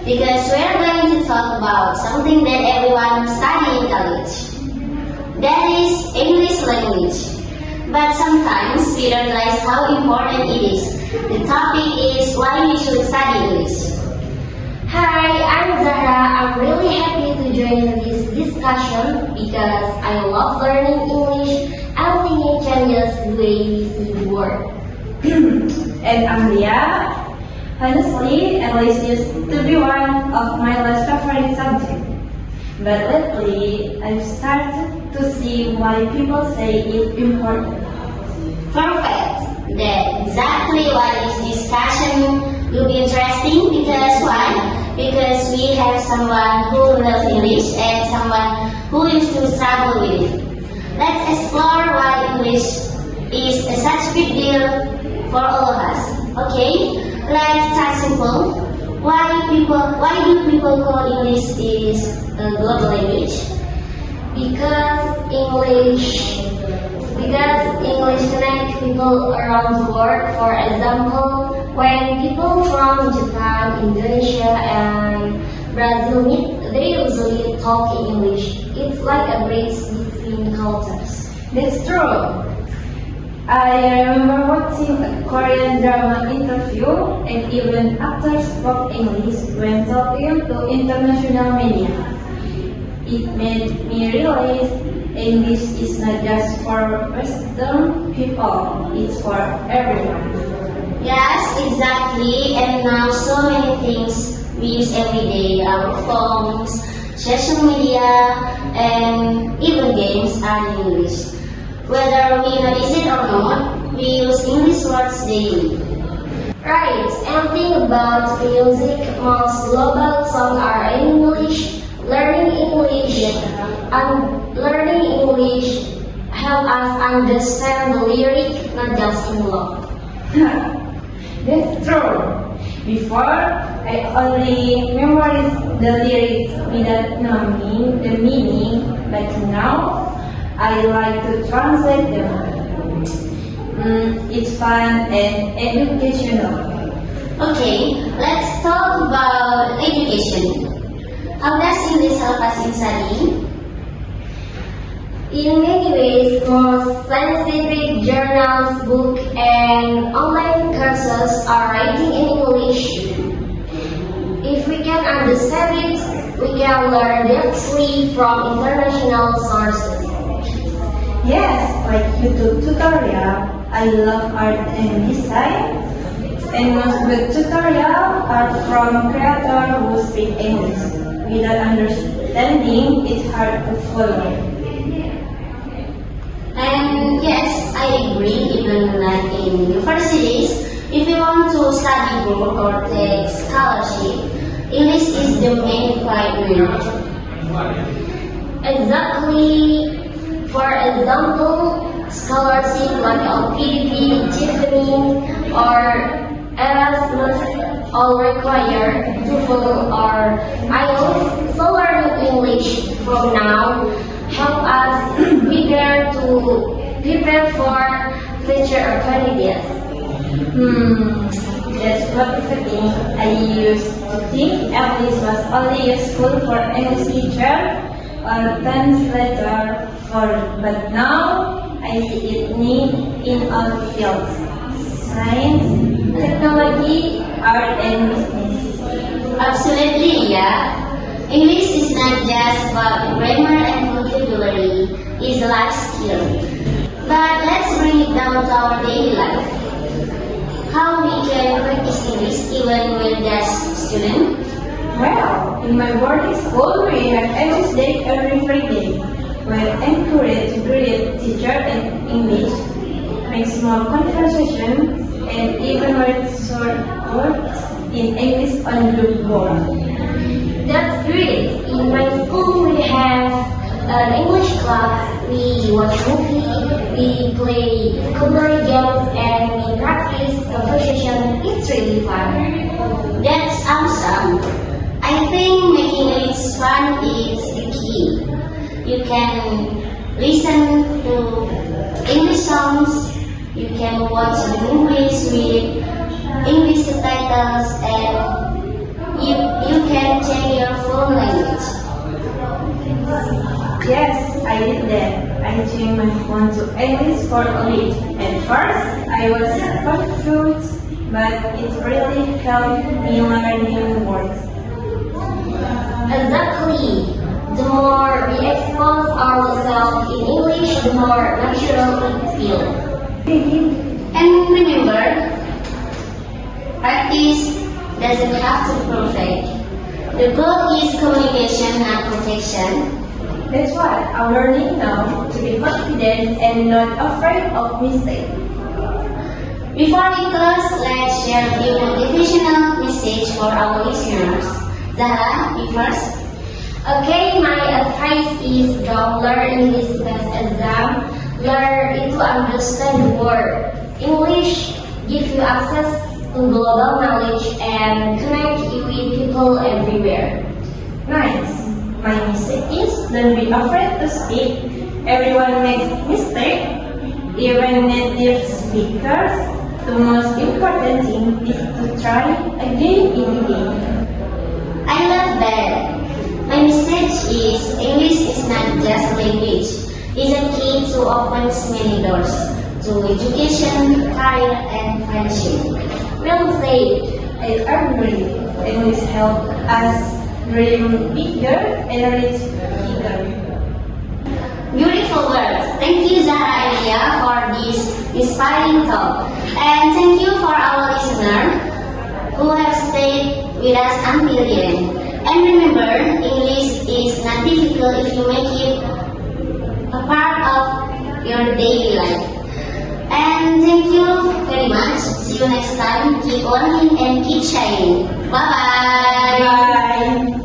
because we're going to talk about something that everyone study in college. That is English language. But sometimes we don't realize how important it is. The topic is why we should study English. Hi, I'm Zara. I'm really happy to join this discussion because I love learning English and think it changes the way we see the world. And I'm Lia. Honestly, English used to be one of my last favorite subjects. But lately, I've started to see why people say it's important. Perfect. That's exactly why this discussion will be interesting because why? Because we have someone who loves English and someone who used to struggle with it. Let's explore why English is such a big deal for all of us. Okay, let's start simple. Why do people call English is a global language? Because English connects people around the world. For example, when people from Japan, Indonesia, and Brazil meet, they usually talk in English. It's like a bridge between cultures. That's true. I remember watching a Korean drama interview and even actors spoke English when talking to international media. It made me realize English is not just for Western people, it's for everyone. Yes, exactly. And now so many things we use every day. Our phones, social media, and even games are in English. Whether we notice it or not, we use English words daily. Right, and think about music. Most global songs are in English. Learning English help us understand the lyric, not just in love. That's true. Before, I only memorized the lyrics without knowing the meaning, but now I like to translate them. It's fun and educational. Okay, let's talk about education. How does English help us in studying? In many ways, most scientific journals, books, and online courses are writing in English. If we can understand it, we can learn directly from international sources. Yes, like YouTube tutorial. I love art and design. And most good tutorials are from creators who speak English. Without understanding, it's hard to follow. And yes, I agree, even like in universities, if you want to study abroad or take scholarship, English is the main requirement. Exactly. For example, scholarship like LPDP, Tiffany, or Erasmus all require TOEFL or IELTS. So learning English from now help us prepare for future opportunities. That's motivating. I used to think English was only useful for English teacher or translator, but now I see it need in all fields: science, technology, art, and business. Absolutely, yeah. English is not just about grammar and vocabulary, it's a life skill. But let's bring it down to our daily life. How we can practice English even when just student? Well, in my boarding school, we have English day every Friday. We're encouraged to greet teacher in English, make small conversation, and even write short words in English on the board. That's great. In my school, we have an English class. We watch movie, we play vocabulary games, and we practice conversation. It's really fun. That's awesome. I think making it fun is the key. You can listen to English songs, you can watch the movies with English subtitles, and you can decided that I changed my phone to English for a week. At first, I was confused, but it really helped me learn new words. Exactly. The more we expose ourselves in English, the more natural it feels. And remember, practice doesn't have to be perfect. The goal is communication and protection. That's why I'm learning now to be confident and not afraid of mistakes. Before we close, let's share a few motivational message for our listeners. Zahra, you first. Okay, my advice is don't learn English test exam. Learn it to understand the word. English gives you access to global knowledge and connect you with people everywhere. Nice. My message is don't be afraid to speak. Everyone makes mistakes, even native speakers. The most important thing is to try again and again. I love that. My message is English is not just language. It's a key to open many doors to education, career, and friendship. Well said. I agree. English help us dream bigger and reach bigger. Beautiful words. Thank you, Zahra and Lia, for this inspiring talk. And thank you for our listener who have stayed with us until the end. And remember, English is not difficult if you make it a part of your daily life. And thank you very much. See you next time. Keep learning and keep shining. Bye-bye. Bye.